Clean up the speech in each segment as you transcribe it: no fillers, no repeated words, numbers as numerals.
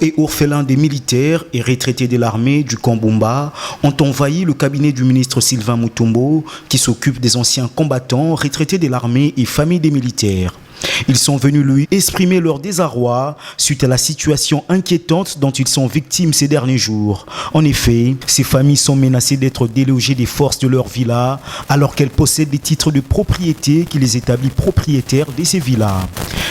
et orphelins des militaires et retraités de l'armée du Kambumba ont envahi le cabinet du ministre Sylvain Mutombo qui s'occupe des anciens combattants, retraités de l'armée et familles des militaires. Ils sont venus lui exprimer leur désarroi suite à la situation inquiétante dont ils sont victimes ces derniers jours. En effet, ces familles sont menacées d'être délogées des forces de leur villa alors qu'elles possèdent des titres de propriété qui les établissent propriétaires de ces villas.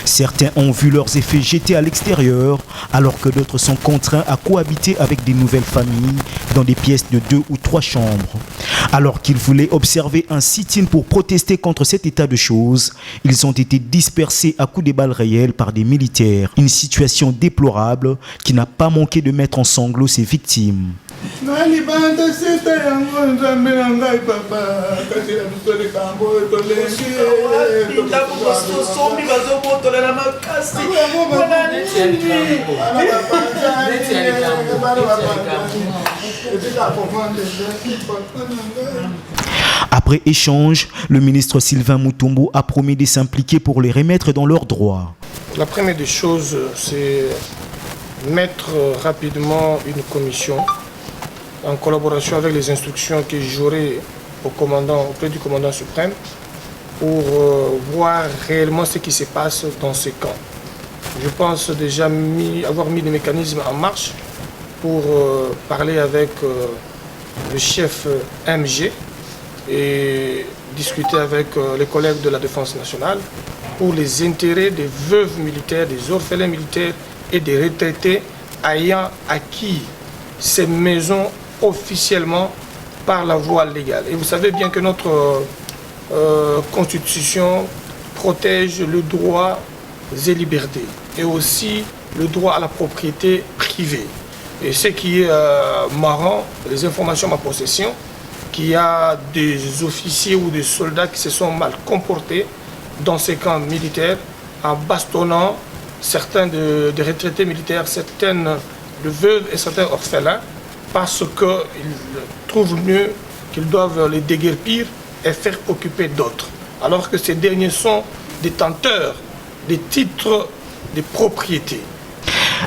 Certains ont vu leurs effets jetés à l'extérieur alors que d'autres sont contraints à cohabiter avec des nouvelles familles dans des pièces de 2 ou 3 chambres. Alors qu'ils voulaient observer un sit-in pour protester contre cet état de choses, ils ont été dispersés à coups de balles réelles par des militaires. Une situation déplorable qui n'a pas manqué de mettre en sanglots ses victimes. Après échange, le ministre Sylvain Mutombo a promis de s'impliquer pour les remettre dans leurs droits. La première des choses, c'est mettre rapidement une commission en collaboration avec les instructions que j'aurai auprès du commandant suprême pour voir réellement ce qui se passe dans ces camps. Je pense déjà avoir mis des mécanismes en marche pour parler avec le chef MG et discuter avec les collègues de la Défense nationale pour les intérêts des veuves militaires, des orphelins militaires et des retraités ayant acquis ces maisons officiellement par la voie légale. Et vous savez bien que notre constitution protège le droit et libertés et aussi le droit à la propriété privée. Et ce qui est marrant, les informations à ma possession, qu'il y a des officiers ou des soldats qui se sont mal comportés dans ces camps militaires en bastonnant certains des retraités militaires, certaines de veuves et certains orphelins parce qu'ils trouvent mieux qu'ils doivent les déguerpir et faire occuper d'autres. Alors que ces derniers sont détenteurs des titres de propriété.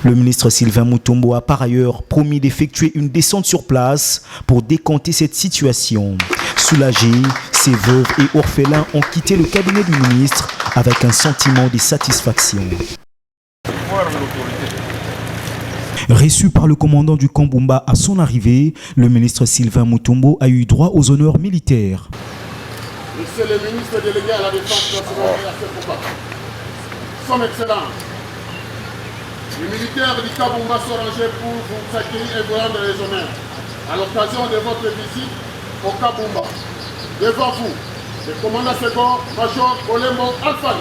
Le ministre Sylvain Mutombo a par ailleurs promis d'effectuer une descente sur place pour décanter cette situation. Soulagés, ces veuves et orphelins ont quitté le cabinet du ministre avec un sentiment de satisfaction. Reçu par le commandant du Kambumba à son arrivée, le ministre Sylvain Mutombo a eu droit aux honneurs militaires. Monsieur le ministre délégué à la Défense nationale et à ses compatriotes, Son Excellence, les militaires du Kambumba sont rangés pour vous accueillir et vous rendre les honneurs à l'occasion de votre visite au Kambumba. Devant vous, le commandant second, Major Olembo Alfani.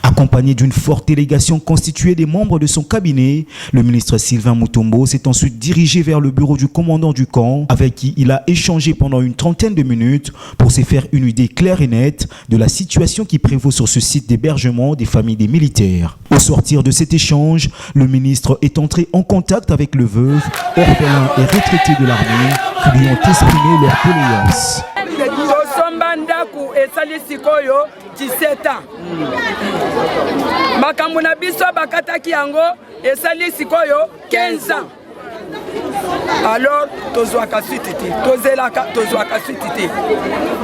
Accompagné d'une forte délégation constituée des membres de son cabinet, le ministre Sylvain Mutombo s'est ensuite dirigé vers le bureau du commandant du camp, avec qui il a échangé pendant une trentaine de minutes pour se faire une idée claire et nette de la situation qui prévaut sur ce site d'hébergement des familles des militaires. Au sortir de cet échange, le ministre est entré en contact avec le veuve, orphelin et retraité de l'armée qui lui ont exprimé leur condoléances. Ndaku esali sikoyo 17 ans. Makambo na biso bakataki yango esali sikoyo 15 ans. Alors tozwaka suite tozelaka tozwaka suite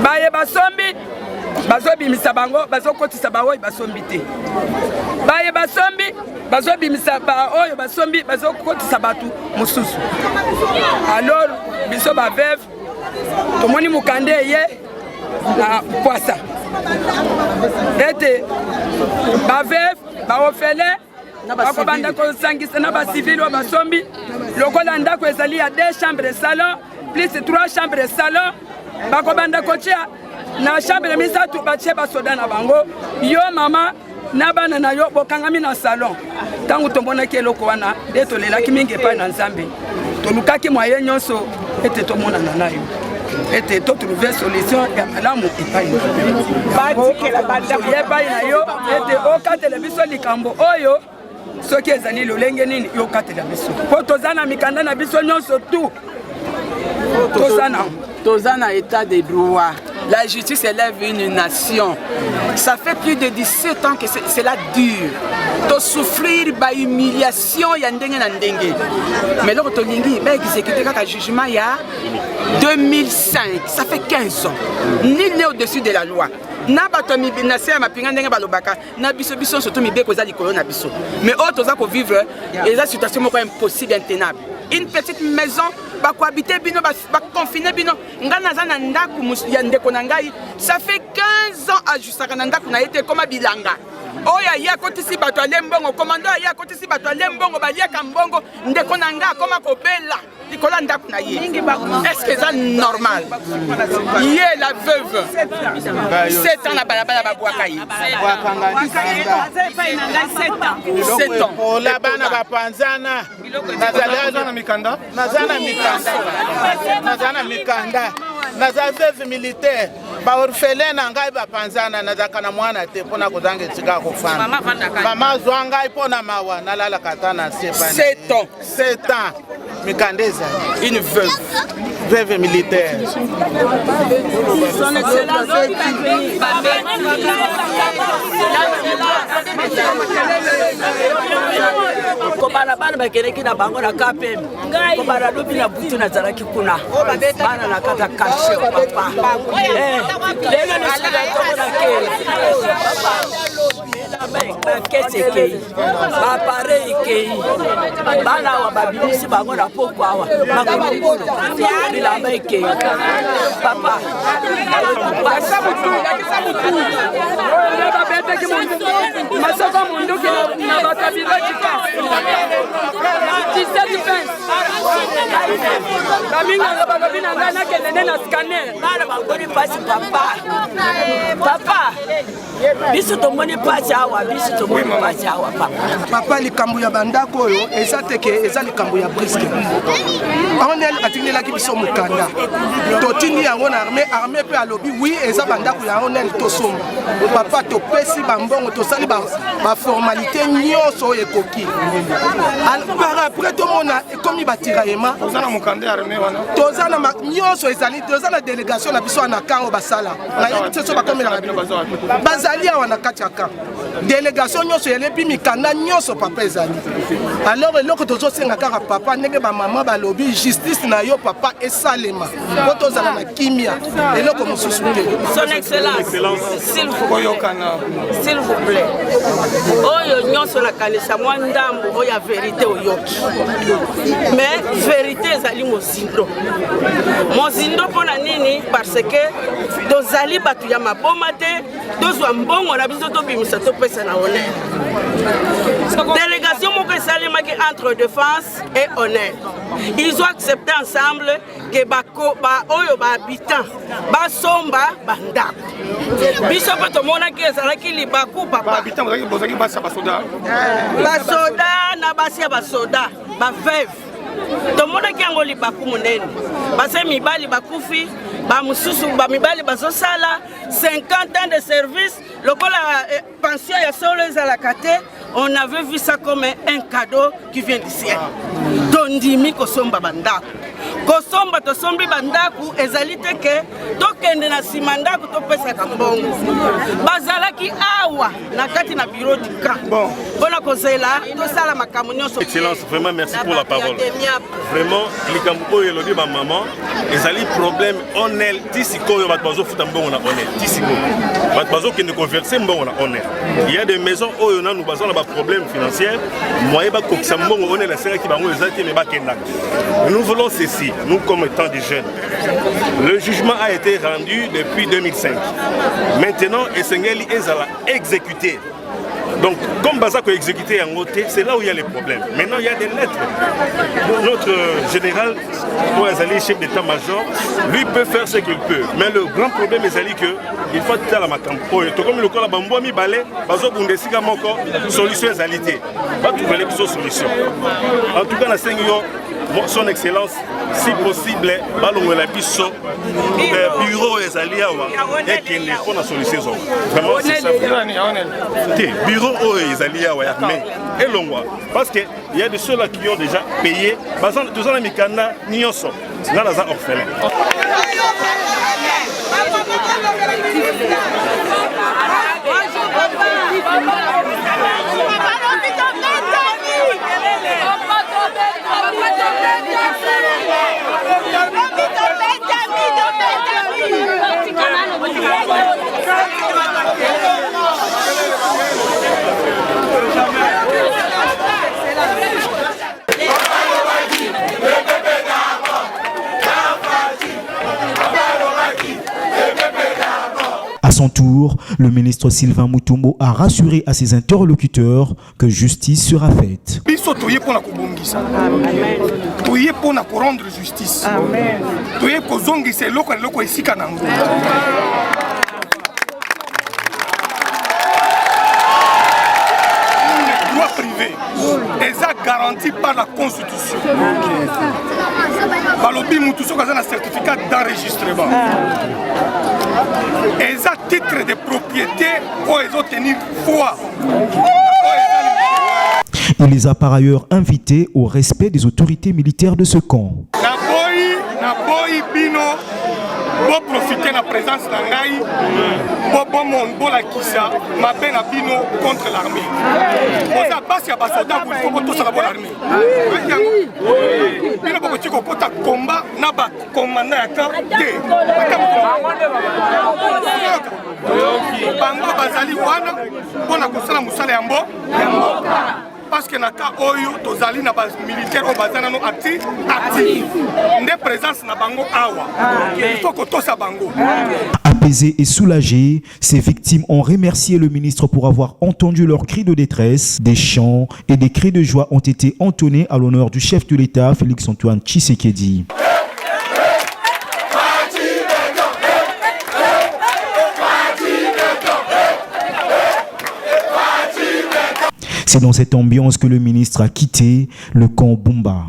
baye basombi bazobimisa bango bazokotisa baoyo basombi te. Baye basombi bazobimisa baoyo basombi bazokotisa batu mususu. Alors biso ba veuve tomoni mukande ye na poisa ete baveve baofele bakobanda kosangisa na basivili oyo basombi lokola ndako ezali ya 2 chambres salon plus 3 chambres salon bakobanda kotia na chambre misatu batie basoda na bango yo mama na bana na yo bokangami na salon ntango tomonaki eloko wana nde tolelaki mingi epai na nzambe tolukaki mwaye nyonso ete tomonana na yo ete to trouver solution ya malamu epai na yo ete okatela biso likambo oyo soki ezali lolenge nini yo okatela biso po toza na mikanda na biso nyonso tu toza na état de droit La justice élève une nation. Ça fait plus de 17 ans que cela dure. De souffrir de humiliation, il y a ndenge. Mais là, tu as exécuté un jugement il y a 2005. Ça fait 15 ans. Nul n'est au-dessus de la loi. Na bato na se ma pinga ndenge balobaka na biso surtout mi beko za likolo na biso mais autres za ko vivre et la situation moko impossible intenable une petite maison ba cohabiter bino ba confiner bino ngana za na ndaku ya ndeko na ngai ça fait 15 ans à jusaka na ndaku na été comme bilanga oya ya kotisi bato alembongo commandant ya kotisi bato alembongo baliaka mbongo ndeko na nga koma kobela likola ndaku na ye est-ce que c'est normal ye la veuve 7 ans na balabala babwaka ye 7 ans ola bana bapanzana nazana mikanda naza veuve militaire ba orphelin na ngai bapanzana nazaka na mwana te pona kozanga etika kofana mama zwa ngai pona mawa nalala kata na 7 ans mikandeza une veuve militaire. Son Excellence kobana bana bakeleki na bango na KPM kobana lobi na butu na zalaki kuna bana na kata kashe papa lelo ni sila toko na kele papa kese kei ba pare kei bana wa babisi bango na poko awa makolo bila ba kei papa masoko munduki na bakabila tika kaminga bakabina ngana kelene na scanner bana bangoni pasi papa biso tomoni pasi awa papa likambo ya bandako oyo eza teke eza likambo ya briske onel atindelaki biso mokanda totindi yango na armée pe alobi oui eza bandako ya onel tosomba papa topesi bambongo tosali baformalité nyonso oyo ekoki par après tomona ekomi batiraillement toza na nyonso ezali toza na délégation na biso na kango basala nayebi te so bakomela bazali awa na kati ya camp délégation nyonso yelebi mikanda nyonso papa ezali alors eloko tozosenga kaka papa ndenge bamama balobi justice na yo papa esalema po tozala na kimia eloko mosusu te. Son Excellence s'il vous plaît oyo nyonso nakanisa mwa ndambo oyo ya vérité oyoki mais vérité ezali mozindo mpona nini parce que tozali bato ya maboma te tozwa mbongo na biso tobimisa topesa na honneur délégation moko esalemaki entre défense et honneur ils ont accepté ensemble que oyo bahabitant basomba bandako biso mpe tomonaki ezalaki libaku papa basoda na basi ya basoda baveve tomonaki yango libaku monene base mibali bakufi bamosusu bamibali bazosala 50 ans de service lokola pension ya solo ezalaka te. On avait vu ça comme un cadeau qui vient du ciel. Tondimi kosomba bandaku. Kosomba tosombi bandaku ezalite ke tokende na simandaku topesa kambongo. Bazalaki awa na kati na bureau du camp. Bon. Bona kozela tosala makambo nyonso. Excellence, vraiment merci pour la parole. Vraiment likambo elodi ba maman ezali problème onel tisiko yo batbazo futa mbongo na onel tisiko. Batbazo qui ne converser mbongo na onel. Il y a des maisons où on a nous basons na problème financier, moyen ba kokisa mbongo onel la série qui ba ngo ezati mais ba kendaka. Nous voulons ceci, nous comme étant des jeunes. Le jugement a été rendu depuis 2005. Maintenant, Essengeli Ezala exécuté. Donc, comme Bazako est exécuté en côté, c'est là où il y a les problèmes. Maintenant, il y a des lettres. Notre général, chef d'état-major, lui peut faire ce qu'il peut. Mais le grand problème est qu'il faut être à la macambo. Comme le cas de Bambo, mi balé, Bazo Bundesiga Moko, solution est alité. Pas trouver les solutions. En tout cas, la Seigneur, son excellence, si possible, ballon la biso, bureau est allié et qu'il n'est pas la solution. Vraiment, c'est ça. Bureau est allié à mais et l'on parce qu'il y a de ceux-là qui ont déjà payé. Par exemple, tous les Mikana, n'y en sont. Là, là, orphelin. À son tour, le ministre Sylvain Mutumbo a rassuré à ses interlocuteurs que justice sera faite. Rendre justice. Droit privé est garanti par la Constitution. Balobi Mutuso a un certificat d'enregistrement. Et ça titre de propriété pour les obtenir foi. Il les a par ailleurs invités au respect des autorités militaires de ce camp. Naboyi Bino, pour profiter de la présence de l'Angaï, pour la Kissa, ma peine à Bino contre l'armée. Vous avez passé à Basoda, vous faut que tout ça soit l'armée. Il a beaucoup de combat, Nabat, commandant à camp, Bango Bazali Wana, pour la Kosala Moussala Yambo. Parce que naka oyo tozali na base militaire au bazana no actif ne présence na bango awa il faut que to sa bango. Apaisés et soulagés, ces victimes ont remercié le ministre pour avoir entendu leurs cris de détresse. Des chants et des cris de joie ont été entonnés à l'honneur du chef de l'État Félix-Antoine Tshisekedi. C'est dans cette ambiance que le ministre a quitté le camp Bumba.